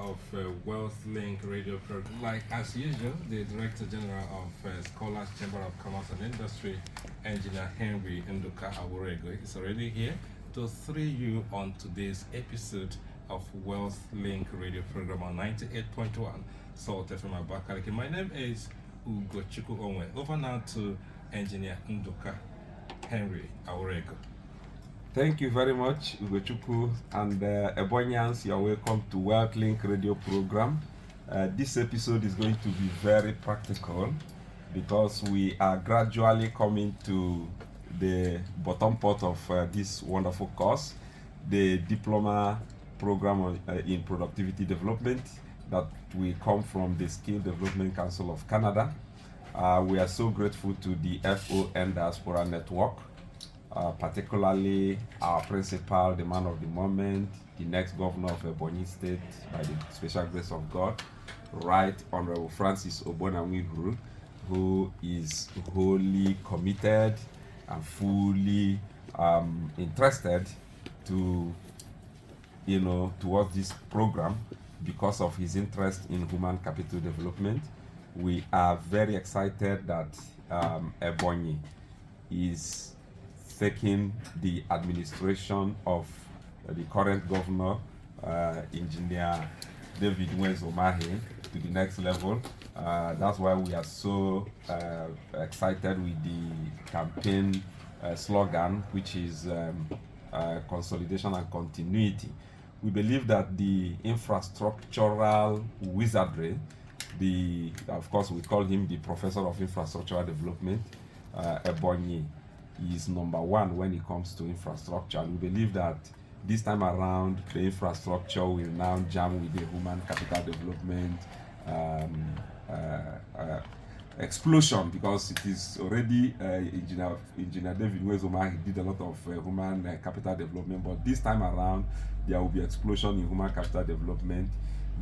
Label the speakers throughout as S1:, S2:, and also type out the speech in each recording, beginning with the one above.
S1: of Wealthlink radio program. Like as usual, the Director General of Scholars Chamber of Commerce and Industry, Engineer Henry Nduka Awurego, is already here to thrill you on today's episode of Wealthlink radio program on 98.1 Salt FM Abakaliki. My name is Ugochukwu Onwe. Over now to Engineer Nduka Henry Awurego.
S2: Thank you very much, Ugochukwu, and Ebonyans, you're welcome to Wealthlink radio program. This episode is going to be very practical because we are gradually coming to the bottom part of this wonderful course, the diploma program in productivity development that will come from the Skill Development Council of Canada. We are so grateful to the FON Diaspora Network, particularly our principal, the man of the moment, the next governor of Ebonyi State, by the special grace of God, Right Honorable Francis Obonamwihu, who is wholly committed and fully interested to, towards this program because of his interest in human capital development. We are very excited that Ebonyi is taking the administration of the current governor, Engineer David Nwezomahe, to the next level. That's why we are so excited with the campaign slogan, which is consolidation and continuity. We believe that the infrastructural wizardry, of course we call him the Professor of Infrastructural Development, Ebonyi, is number one when it comes to infrastructure. And we believe that this time around, the infrastructure will now jam with the human capital development explosion, because it is already Engineer David Nwezomahe did a lot of human capital development, but this time around there will be explosion in human capital development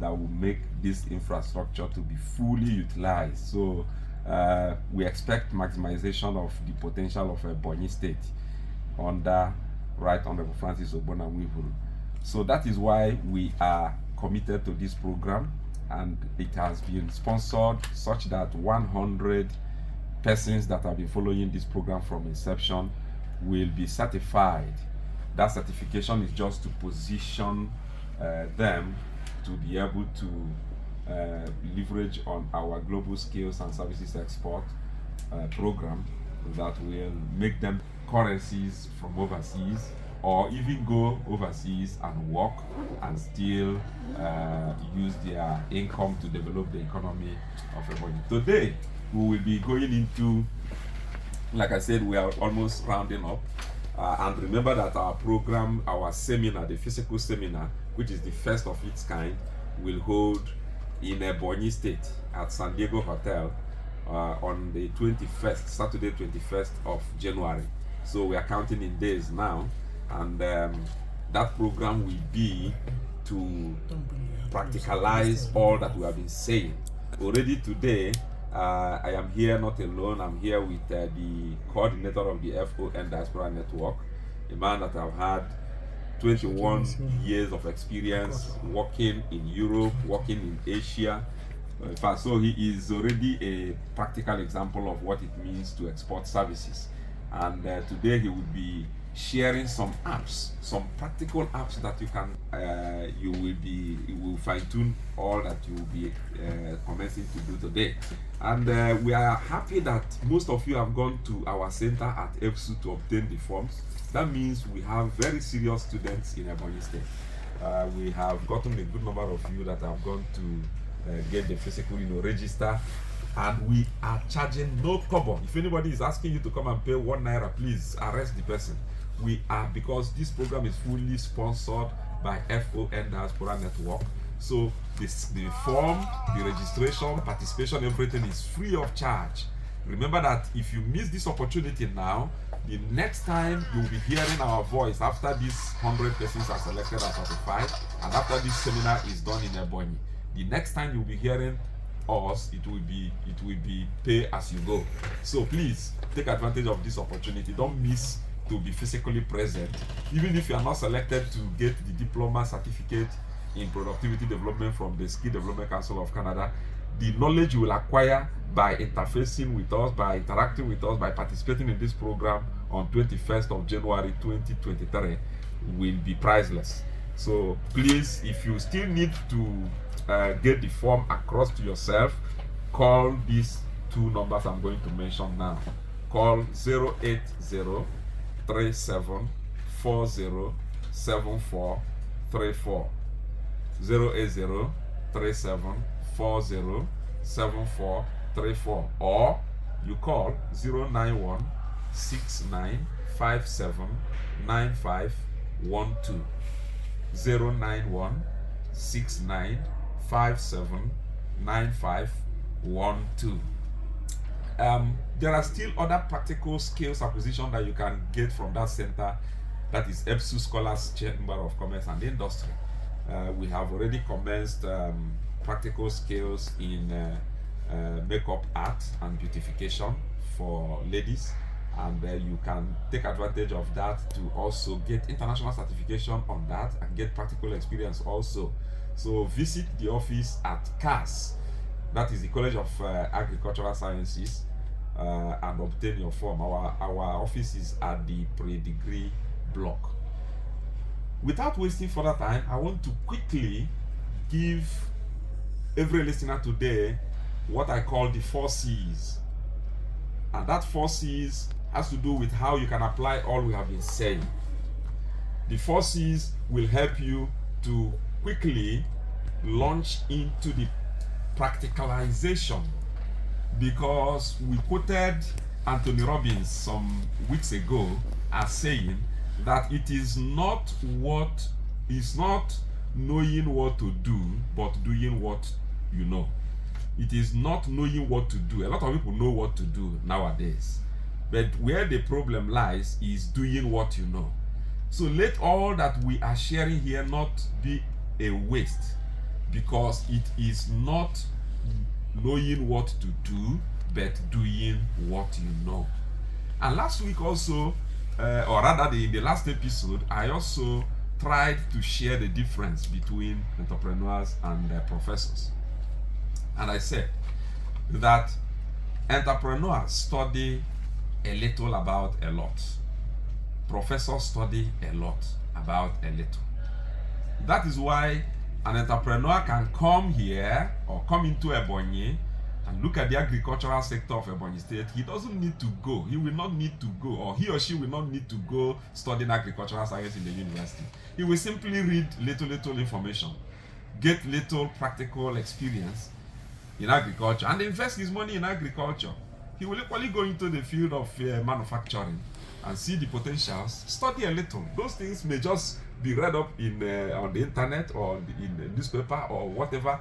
S2: that will make this infrastructure to be fully utilized. So we expect maximization of the potential of Ebonyi State under Right Honorable Francis Obonamwihu. So that is why we are committed to this program, and it has been sponsored such that 100 persons that have been following this program from inception will be certified. That certification is just to position them to be able to leverage on our global skills and services export program that will make them currencies from overseas, or even go overseas and work and still use their income to develop the economy of Ebonyi. Today, we will be going into, like I said, we are almost rounding up. And remember that our program, our seminar, the physical seminar, which is the first of its kind, will hold in Ebonyi State at San Diego Hotel on the 21st, Saturday 21st of January. So we are counting in days now, and that program will be to practicalize all that we have been saying. Already today, I am here not alone. I'm here with the coordinator of the FON Diaspora Network, a man that I've had 21 years of experience working in Europe, working in Asia. In fact, so he is already a practical example of what it means to export services. And today he will be sharing some apps, some practical apps that you can, you will fine-tune all that you will be commencing to do today. And we are happy that most of you have gone to our center at EBSU to obtain the forms. That means we have very serious students in Ebonyi State. We have gotten a good number of you that have gone to get the physical, register, and we are charging no kobo. If anybody is asking you to come and pay 1 naira, please arrest the person. We are, because this program is fully sponsored by FON Diaspora Network. So the form, the registration, participation, everything is free of charge. Remember that if you miss this opportunity now, the next time you will be hearing our voice after these 100 persons are selected and certified, and after this seminar is done in Ebonyi, the next time you'll be hearing us, it will be pay as you go. So please take advantage of this opportunity. Don't miss to be physically present. Even if you are not selected to get the diploma certificate, in productivity development from the Skill Development Council of Canada. The knowledge you will acquire by interfacing with us, by interacting with us, by participating in this program on 21st of January 2023 will be priceless. So please, if you still need to get the form across to yourself, call these two numbers I'm going to mention now. Call 08037407434. 08037407434, or you call 09169579512. 09169579512. There are still other practical skills acquisition that you can get from that center, that is EBSU Scholars Chamber of Commerce and Industry. We have already commenced practical skills in makeup art and beautification for ladies, and you can take advantage of that to also get international certification on that and get practical experience also. So visit the office at CAS, that is the College of Agricultural Sciences, and obtain your form. Our office is at the pre-degree block. Without wasting further time, I want to quickly give every listener today what I call the 4 C's. And that 4 C's has to do with how you can apply all we have been saying. The 4 C's will help you to quickly launch into the practicalization, because we quoted Anthony Robbins some weeks ago as saying that it is not knowing what to do, but doing what you know. It is not knowing what to do. A lot of people know what to do nowadays, but where the problem lies is doing what you know. So let all that we are sharing here not be a waste, because it is not knowing what to do, but doing what you know. And last week also, or rather in the last episode, I also tried to share the difference between entrepreneurs and professors. And I said that entrepreneurs study a little about a lot. Professors study a lot about a little. That is why an entrepreneur can come here or come into Ebonyi and look at the agricultural sector of Ebonyi State. He doesn't need to go. He will not need to go, or he or she will not need to go studying agricultural science in the university. He will simply read little information, get little practical experience in agriculture, and invest his money in agriculture. He will equally go into the field of manufacturing and see the potentials, study a little. Those things may just be read up in on the internet or in the newspaper or whatever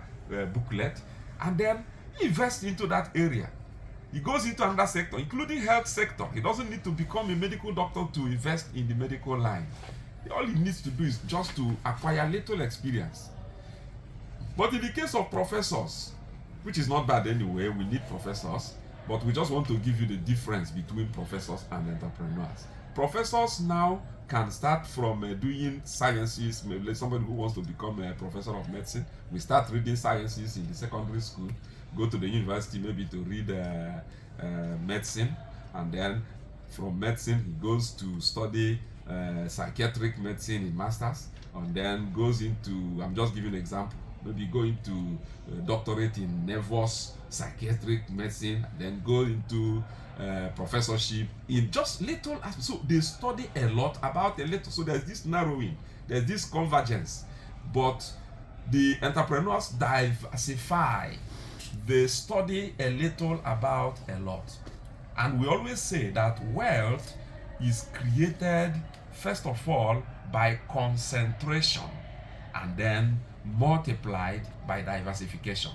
S2: booklet, and then invest into that area. He goes into another sector, including health sector. He doesn't need to become a medical doctor to invest in the medical line. All he needs to do is just to acquire little experience. But in the case of professors, which is not bad anyway, we need professors, but we just want to give you the difference between professors and entrepreneurs. Professors now can start from doing sciences. Maybe somebody who wants to become a professor of medicine, we start reading sciences in the secondary school, go to the university maybe to read medicine, and then from medicine he goes to study psychiatric medicine in masters, and then goes into, I'm just giving an example, maybe go into doctorate in nervous psychiatric medicine, then go into professorship in just little. So they study a lot about a little. So there's this narrowing, there's this convergence. But the entrepreneurs diversify. They study a little about a lot. And we always say that wealth is created first of all by concentration, and then multiplied by diversification.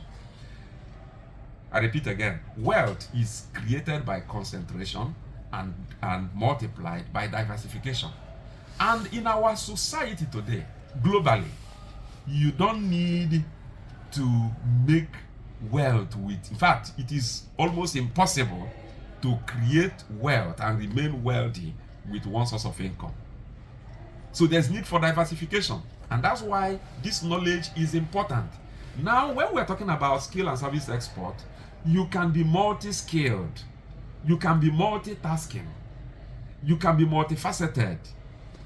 S2: I repeat again, wealth is created by concentration and multiplied by diversification. And in our society today, globally, you don't need to make wealth with, in fact, it is almost impossible to create wealth and remain wealthy with one source of income. So there's need for diversification. And that's why this knowledge is important. Now, when we're talking about skill and service export, you can be multi-skilled, you can be multitasking, you can be multifaceted.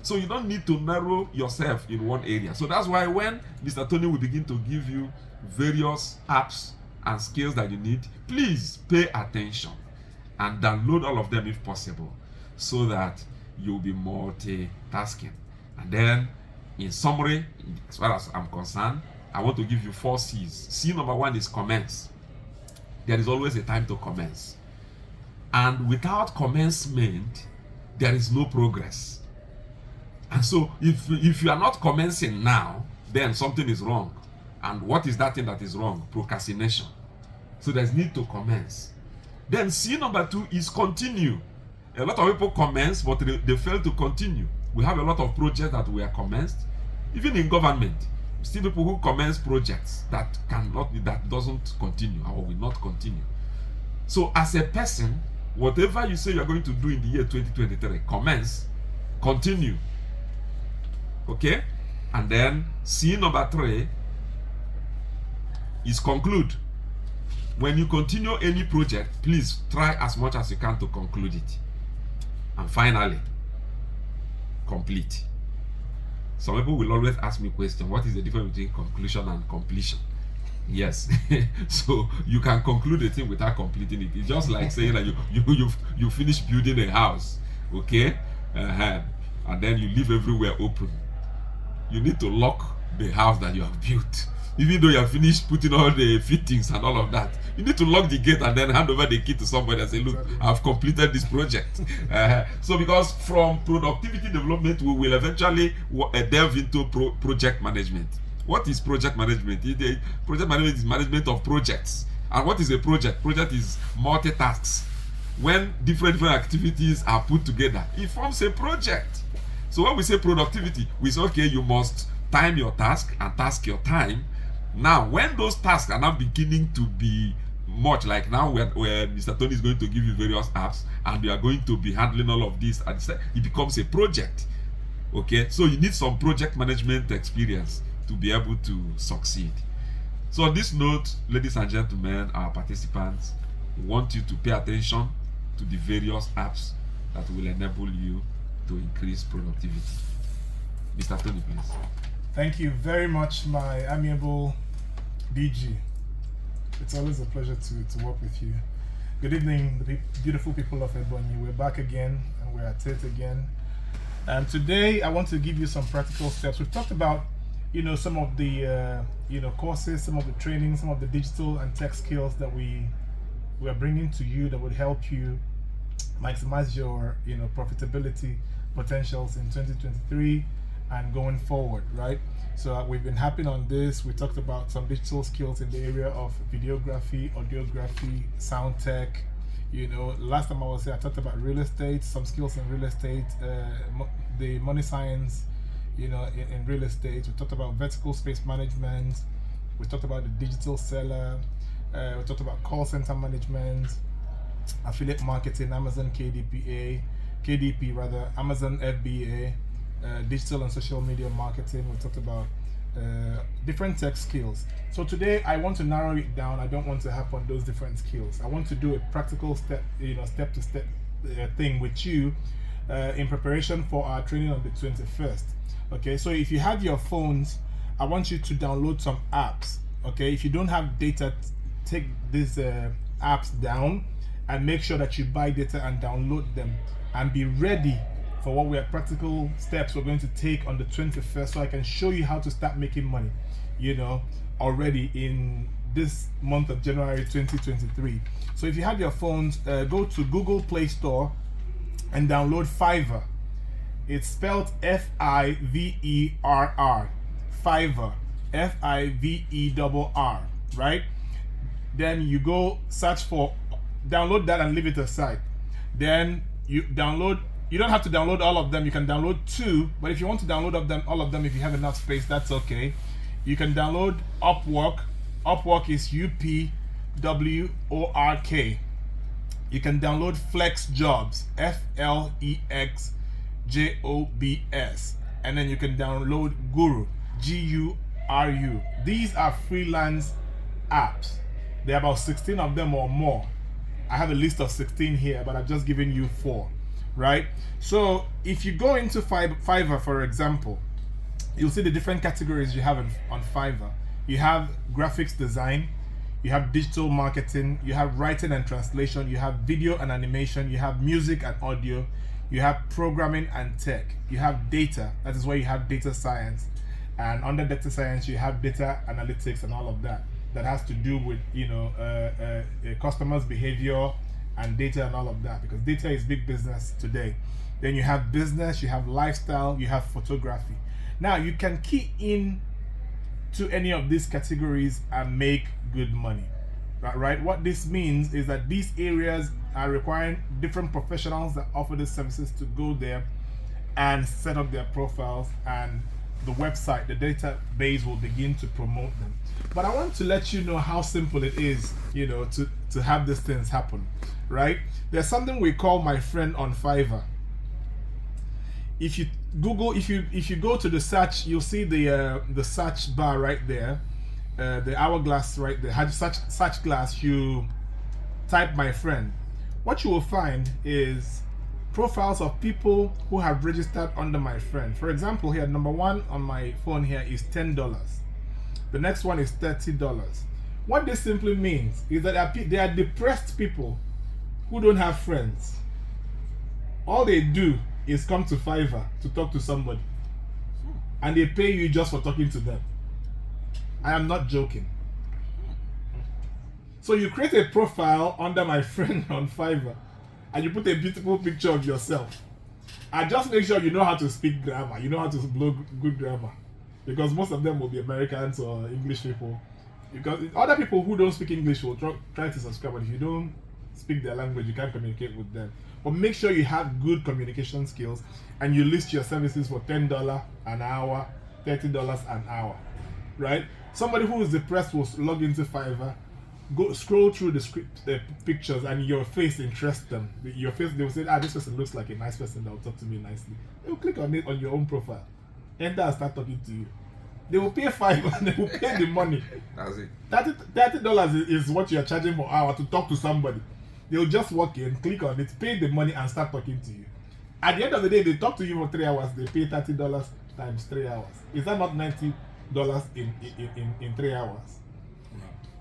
S2: So you don't need to narrow yourself in one area. So that's why when Mr. Tony will begin to give you various apps and skills that you need, please pay attention and download all of them if possible, so that you'll be multitasking. And then, in summary, as far as I'm concerned, I want to give you 4 C's. C number 1 is commence. There is always a time to commence. And without commencement, there is no progress. And so, if you are not commencing now, then something is wrong. And what is that thing that is wrong? Procrastination. So there's need to commence. Then C number 2 is continue. A lot of people commence, but they fail to continue. We have a lot of projects that were commenced, even in government. Still people who commence projects that doesn't continue or will not continue. So as a person, whatever you say you're going to do in the year 2023, commence, continue. Okay? And then C number 3 is conclude. When you continue any project, please try as much as you can to conclude it. And finally, complete. Some people will always ask me question, what is the difference between conclusion and completion? Yes. So you can conclude a thing without completing it. It's just like saying that you finish building a house, okay? And then you leave everywhere open. You need to lock the house that you have built. Even though you have finished putting all the fittings and all of that, you need to lock the gate and then hand over the key to somebody and say, look, I've completed this project. So because from productivity development, we will eventually delve into project management. What is project management? Project management is management of projects. And what is a project? Project is multitasks. When different activities are put together, it forms a project. So when we say productivity, we say, okay, you must time your task and task your time. Now, when those tasks are now beginning to be much, like now where Mr. Tony is going to give you various apps and you are going to be handling all of this, and it becomes a project. Okay, so you need some project management experience to be able to succeed. So on this note, ladies and gentlemen, our participants, we want you to pay attention to the various apps that will enable you to increase productivity. Mr. Tony, please.
S3: Thank you very much, my amiable DG. It's always a pleasure to work with you. Good evening, the beautiful people of Ebonyi. We're back again and we're at it again. And today I want to give you some practical steps. We've talked about, some of the, courses, some of the training, some of the digital and tech skills that we are bringing to you that would help you maximize your, profitability potentials in 2023 and going forward, right? So we've been harping on this. We talked about some digital skills in the area of videography, audiography, sound tech. Last time I was here, I talked about real estate, some skills in real estate, the money science, in real estate. We talked about vertical space management. We talked about the digital seller. We talked about call center management, affiliate marketing, Amazon KDP, Amazon FBA. Digital and social media marketing. We talked about different tech skills. So today I want to narrow it down. I don't want to harp on those different skills. I want to do a practical step-to-step thing with you in preparation for our training on the 21st. Okay, so if you have your phones, I want you to download some apps. Okay, if you don't have data, take these apps down and make sure that you buy data and download them and be ready for what practical steps we're going to take on the 21st, so I can show you how to start making money, already in this month of January 2023. So if you have your phones, go to Google Play Store and download Fiverr. It's spelled Fiverr, Fiverr, Fiverr, right? Then you go search for, download that and leave it aside. Then you download. You don't have to download all of them. You can download 2, but if you want to download all of them, if you have enough space, that's okay. You can download Upwork. Upwork is UPWORK. You can download Flex Jobs, FLEXJOBS, and then you can download Guru. GURU. These are freelance apps. There are about 16 of them or more. I have a list of 16 here, but I've just given you 4, right? So if you go into Fiverr, for example, you'll see the different categories you have on Fiverr. You have graphics design, you have digital marketing, you have writing and translation, you have video and animation, you have music and audio, you have programming and tech, you have data, that is where you have data science, and under data science you have data analytics and all of that has to do with customers' behavior and data and all of that, because data is big business today. Then you have business, you have lifestyle, you have photography. Now you can key in to any of these categories and make good money, right? What this means is that these areas are requiring different professionals that offer these services to go there and set up their profiles, and the website, the database will begin to promote them. But I want to let you know how simple it is, to have these things happen, right? There's something we call My Friend on Fiverr. If you Google, if you go to the search, you'll see the search bar right there, the hourglass right there. Search glass. You type My Friend. What you will find is profiles of people who have registered under My Friend. For example, here number 1 on my phone here is $10. The next one is $30. What this simply means is that they are depressed people who don't have friends. All they do is come to Fiverr to talk to somebody, and they pay you just for talking to them. I am not joking. So you create a profile under My Friend on Fiverr, and you put a beautiful picture of yourself, and just make sure you know how to speak grammar, you know how to blow good grammar, because most of them will be Americans or English people, because other people who don't speak English will try to subscribe, but if you don't speak their language, you can't communicate with them. But make sure you have good communication skills, and you list your services for $10 an hour, $30 an hour, right? Somebody who is depressed will log into Fiverr, go scroll through the pictures, and your face interests them. Your face, they will say, this person looks like a nice person that will talk to me nicely. They will click on it on your own profile, enter and start talking to you. They will pay Fiverr and they will pay the money.
S2: That's it.
S3: $30 is what you are charging per hour to talk to somebody. They'll just walk in, click on it, pay the money, and start talking to you. At the end of the day, they talk to you for 3 hours. They pay $30 times 3 hours. Is that not $90 in 3 hours?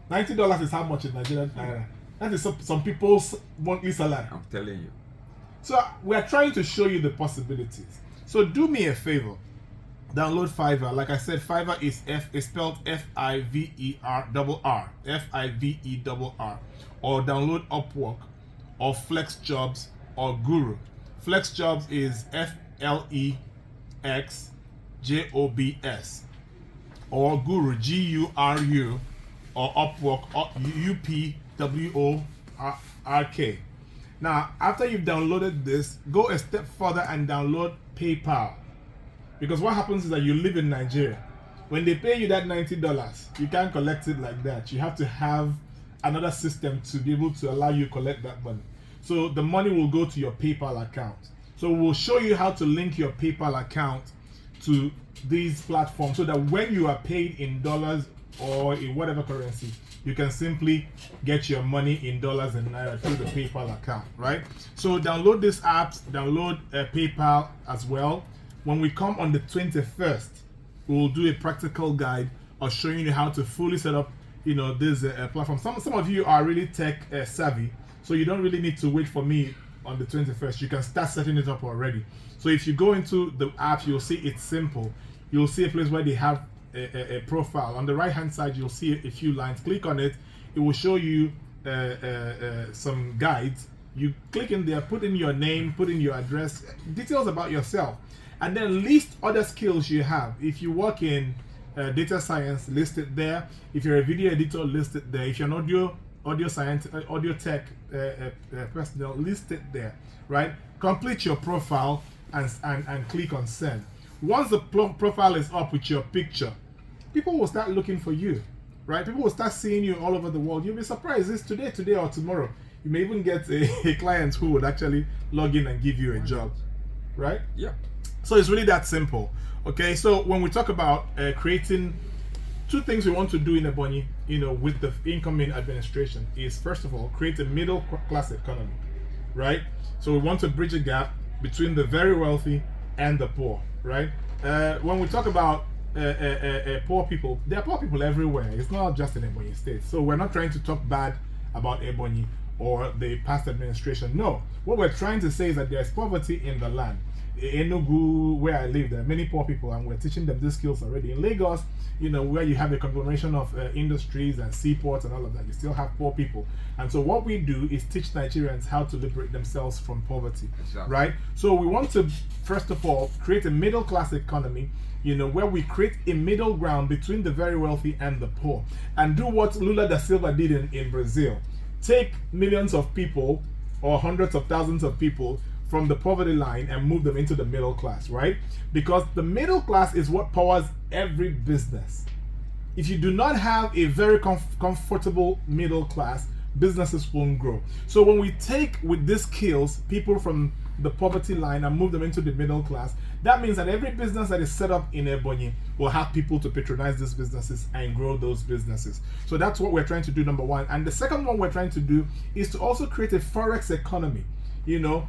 S3: $90 is how much in Nigerian naira? That is some people's monthly salary.
S2: I'm telling you.
S3: So we are trying to show you the possibilities. So do me a favor. Download Fiverr. Like I said, Fiverr is spelled Fiverr. Fiverr. Or download Upwork or Flex Jobs or Guru. Flex Jobs is FLEXJOBS. Or Guru, GURU, or Upwork, UPWORK. Now, after you've downloaded this, go a step further and download PayPal. Because what happens is that you live in Nigeria. When they pay you that $90, you can't collect it like that. You have to have another system to be able to allow you to collect that money. So the money will go to your PayPal account. So we'll show you how to link your PayPal account to these platforms, so that when you are paid in dollars or in whatever currency, you can simply get your money in dollars and naira through the PayPal account, right? So download these apps, download PayPal as well. When we come on the 21st, we will do a practical guide of showing you how to fully set up, this platform. Some of you are really tech savvy, so you don't really need to wait for me on the 21st. You can start setting it up already. So if you go into the app, you'll see it's simple. You'll see a place where they have a profile. On the right hand side, you'll see a few lines. Click on it. It will show you some guides. You click in there, put in your name, put in your address, details about yourself, and then list other skills you have. If you work in data science, list it there. If you're a video editor, list it there. If you're an audio science, audio tech personnel, list it there, right? Complete your profile and click on send. Once the profile is up with your picture, people will start looking for you, right? People will start seeing you all over the world. You'll be surprised. It's today or tomorrow. You may even get a client who would actually log in and give you a job, right?
S2: Yeah.
S3: So it's really that simple. Okay, so when we talk about creating two things we want to do in Ebonyi, with the incoming administration is, first of all, create a middle class economy, right? So we want to bridge a gap between the very wealthy and the poor, right? When we talk about poor people, there are poor people everywhere. It's not just in Ebonyi State. So we're not trying to talk bad about Ebonyi or the past administration. No, what we're trying to say is that there's poverty in the land. In Enugu, where I live, there are many poor people, and we're teaching them these skills already. In Lagos, where you have a conglomeration of industries and seaports and all of that, you still have poor people. And so what we do is teach Nigerians how to liberate themselves from poverty, right? So we want to, first of all, create a middle class economy, where we create a middle ground between the very wealthy and the poor, and do what Lula da Silva did in Brazil. Take millions of people or hundreds of thousands of people from the poverty line and move them into the middle class, right? Because the middle class is what powers every business. If you do not have a very comfortable middle class, businesses won't grow. So when we take with these skills people from the poverty line and move them into the middle class, that means that every business that is set up in Ebonyi will have people to patronize these businesses and grow those businesses. So that's what we're trying to do, number one. And the second one we're trying to do is to also create a forex economy.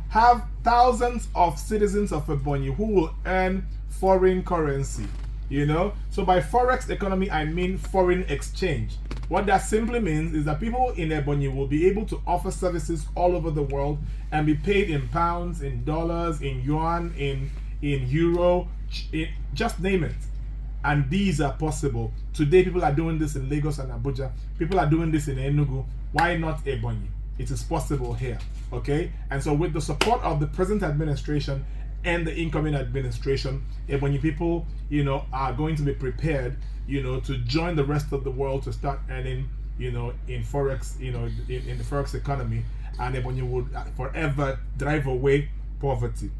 S3: Have thousands of citizens of Ebonyi who will earn foreign currency. So by forex economy, I mean foreign exchange. What that simply means is that people in Ebonyi will be able to offer services all over the world and be paid in pounds, in dollars, in yuan, in euro, just name it. And these are possible. Today, people are doing this in Lagos and Abuja. People are doing this in Enugu. Why not Ebonyi? It is possible here, okay? And so with the support of the present administration and the incoming administration, Ebonyi people, are going to be prepared, to join the rest of the world to start earning, in forex, in the forex economy, and Ebonyi would forever drive away poverty.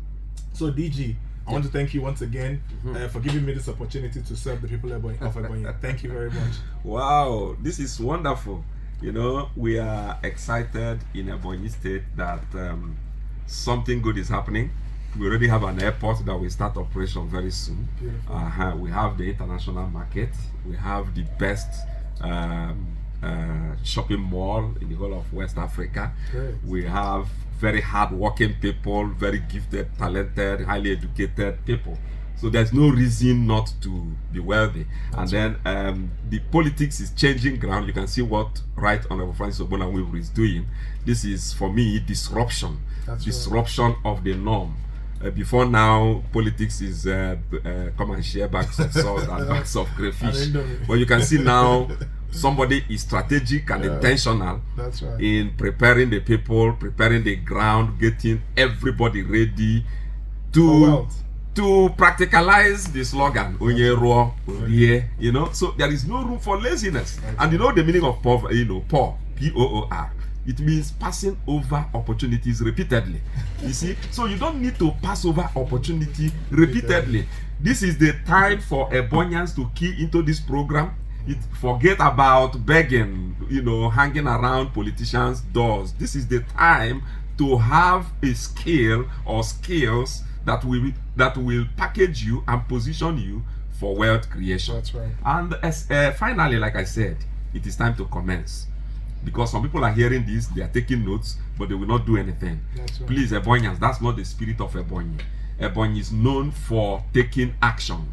S3: So DG, I want to thank you once again for giving me this opportunity to serve the people of Ebonyi. Thank you very much.
S2: Wow, this is wonderful. We are excited in Ebonyi State that something good is happening. We already have an airport that will start operation very soon. We have the international market. We have the best shopping mall in the whole of West Africa.
S3: Great.
S2: We have very hard-working people, very gifted, talented, highly educated people. So there's no reason not to be wealthy. That's and then the politics is changing ground. You can see what Right Honorable Francis Ogbonnawivuru is doing. This is, for me, disruption. Disruption of the norm. Before now, politics is come and share bags of salt and bags of crayfish. But you can see now somebody is strategic and intentional in preparing the people, preparing the ground, getting everybody ready to practicalize the slogan, so there is no room for laziness. And the meaning of poverty, poor, P-O-O-R. It means passing over opportunities repeatedly. You see, so you don't need to pass over opportunity repeatedly. This is the time for Ebonians to key into this program. Forget about begging, hanging around politicians' doors. This is the time to have a skill or skills that will package you and position you for wealth creation.
S3: That's right.
S2: And finally, like I said, it is time to commence. Because some people are hearing this, they are taking notes, but they will not do anything.
S3: That's right.
S2: Please, Ebonians, that's not the spirit of Ebonyi. Ebonyi is known for taking action.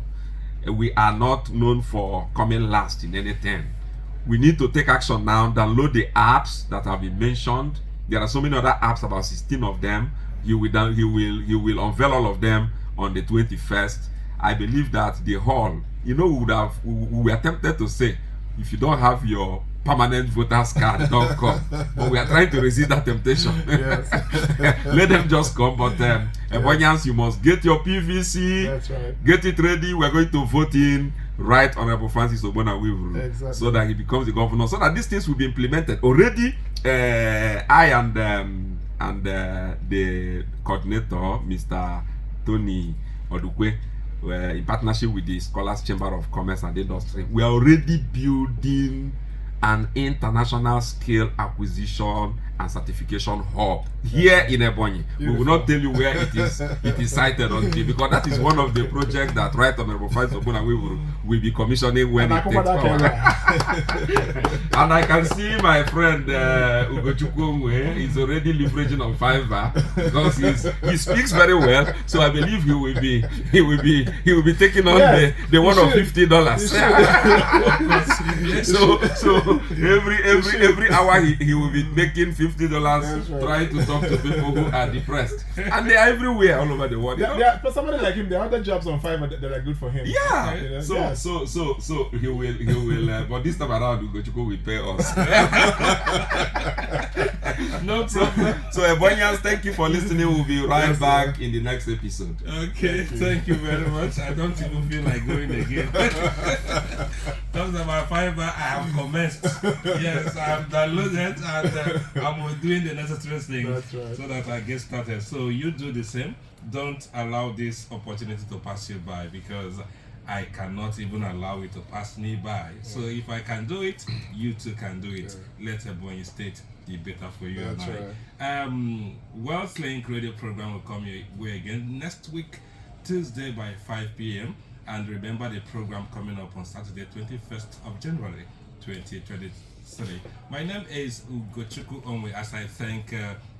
S2: We are not known for coming last in anything. We need to take action now. Download the apps that have been mentioned. There are so many other apps, about 16 of them. He will unveil all of them on the 21st. I believe that the hall, we were tempted to say, if you don't have your permanent voters card, don't come. But we are trying to resist that temptation.
S3: Yes.
S2: Let them just come. But Ebonians, you must get your PVC.
S3: That's right.
S2: Get it ready. We're going to vote in Right Honorable Francis Ogbonnawivuru,
S3: exactly,
S2: so that he becomes the governor, so that these things will be implemented. Already, I and the coordinator, Mr. Tony Odukwe, in partnership with the Scholars Chamber of Commerce and Industry, we are already building an international scale acquisition and Certification Hub here in Ebonyi. We will not tell you where it is sited until, because that is one of the projects that Right Honorable Fides Obuna will be commissioning when it takes power. And I can see my friend Ugochukwu is already leveraging on Fiverr because he speaks very well. So I believe he will be taking on the one of $50. So every hour he will be making $50 trying to talk to people who are depressed, and they are everywhere all over the world.
S3: For somebody like him, there are other jobs on Fiverr that are good for him.
S2: Yeah.
S3: You know?
S2: So he will. But this time around, Ugochukwu will pay us.
S1: No problem.
S2: So Ebonians, thank you for listening. We'll be right back in the next episode.
S1: Okay, thank you very much. I don't even feel like going again. Talking about Fiverr, I have commenced. Yes, I have downloaded and I'm doing the necessary things so that I get started. So you do the same. Don't allow this opportunity to pass you by, because I cannot even allow it to pass me by. So if I can do it, you too can do it. Let Ebonyi State be better for you and I. Wealthlink radio program will come your way again next week, Tuesday by 5 p.m. And remember the program coming up on Saturday, 21st of January, 2023. My name is Ugochukwu Onwe, as I thank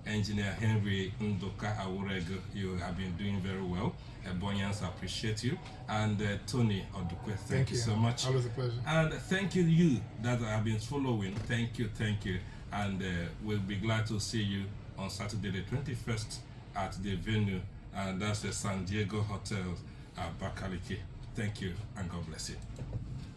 S1: Engineer Henry Ndoka Awurego. You have been doing very well. Ebonians appreciate you. And Tony Odukwe, thank you so much.
S3: Always a pleasure.
S2: And thank you that have been following. Thank you. And we'll be glad to see you on Saturday the 21st at the venue, and that's the San Diego Hotel, Bakaliki. Thank you, and God bless you.